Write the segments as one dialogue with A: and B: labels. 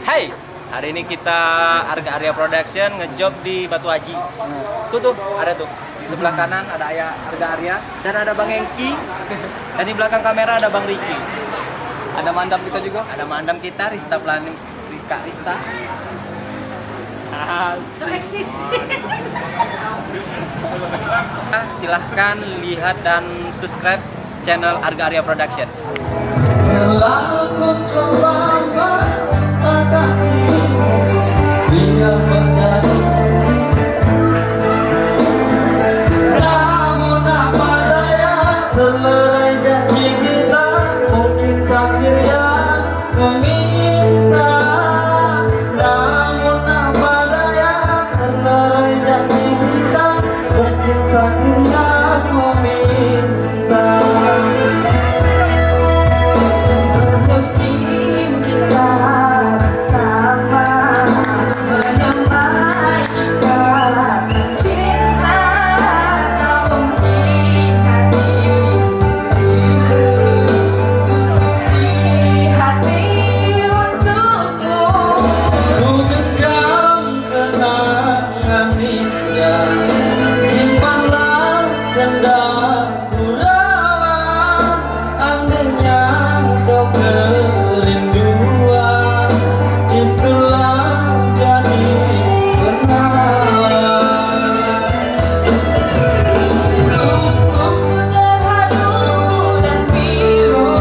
A: Hai, hari ini kita Arga Arya Production ngejob di Batu Haji. Tuh, ada tuh. Di sebelah kanan ada Ayah Arga Arya dan ada Bang Engki. Dan di belakang kamera ada Bang Riki.
B: Ada mandam kita juga.
A: Ada mandam kita, Rista Planing, Rika Rista.
C: So eksis.
A: Silahkan lihat dan subscribe channel Arga Arya Production.
D: Telah ku coba membatasi biar menjadi, namun apa daya terlerai janji kita, mungkin takdir yang meminta. Namun apa daya terlerai janji kita, mungkin takdir yang meminta.
C: Musim kita bersama menyamai ikatan cinta, tak mungkin hati untukmu.
D: Ku genggam kenangan indah, simpanlah sendang gurauan. Andainya kau kerinduan, itulah jadi kenangan.
C: Sungguh terharu dan pilu,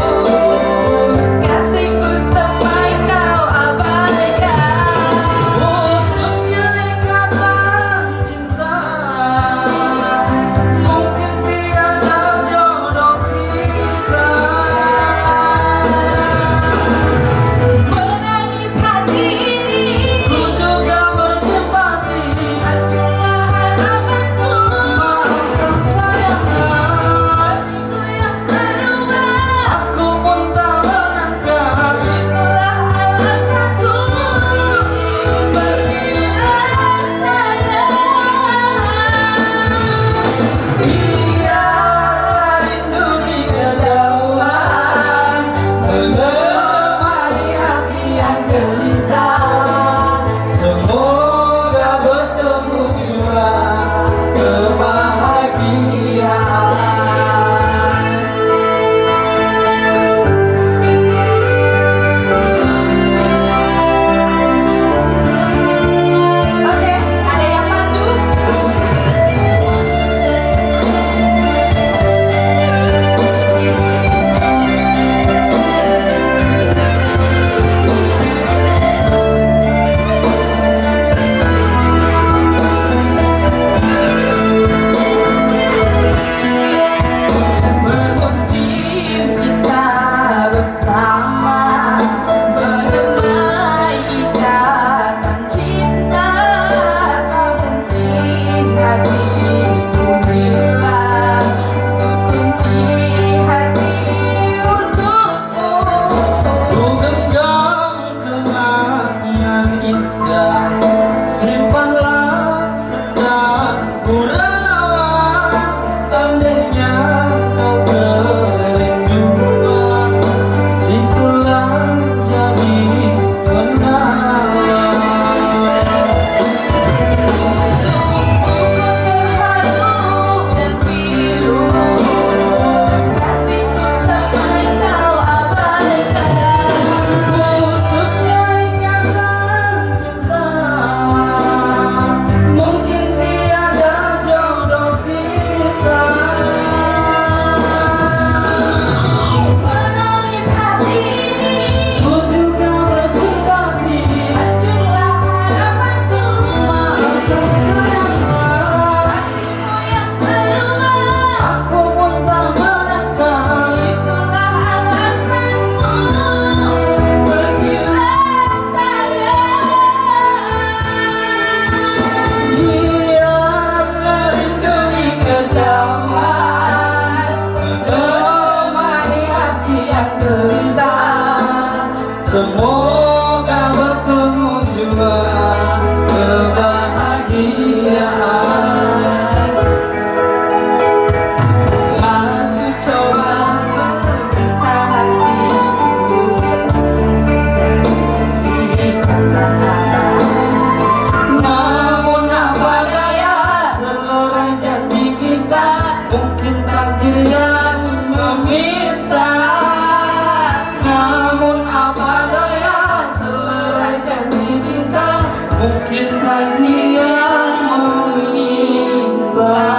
C: kasihku sampai kau abaikan.
D: Putusnya ikatan cinta, mungkin tiada jodoh kita.
C: Menangis hati ini,
D: Ku juga bersimpati,
C: hancurlah harapanku.
D: maafkan sayangnya,
C: Itu yang berubah,
D: aku pun tak menyangka.
C: itulah alasanku berbilang sayang.
D: Biarlah rindu di kejauhan menemani hati yang gelisah. Semoga bertemu jua kebahagiaan.
C: Oke, ada yang mandu? Bermusim kita bersama menyamai ikatan cinta, tak mungkin hatiku hilang, kunci hati untukmu.
D: Ku genggam kenangan indah, simpanlah sendang gurauan. Andainya kau kerinduan, itulah jadi kenangan.
C: Sungguh terharu dan pilu, kasihku sampai kau abaikan.
D: Putusnya ikatan cinta, mungkin tiada jodoh kita.
C: Menangis hati ini,
D: Ku juga bersimpati,
C: hancurlah harapanku.
D: maafkan sayangnya,
C: Hatimu yang berubah,
D: aku pun tak menyangka.
C: itulah alasanmu berbilang sayang.
D: Biarlah rindu di kejauhan menemani hati yang gelisah. Semoga bertemu jua kebahagiaan.
C: Aku coba untuk kasihku, jadi
D: tiba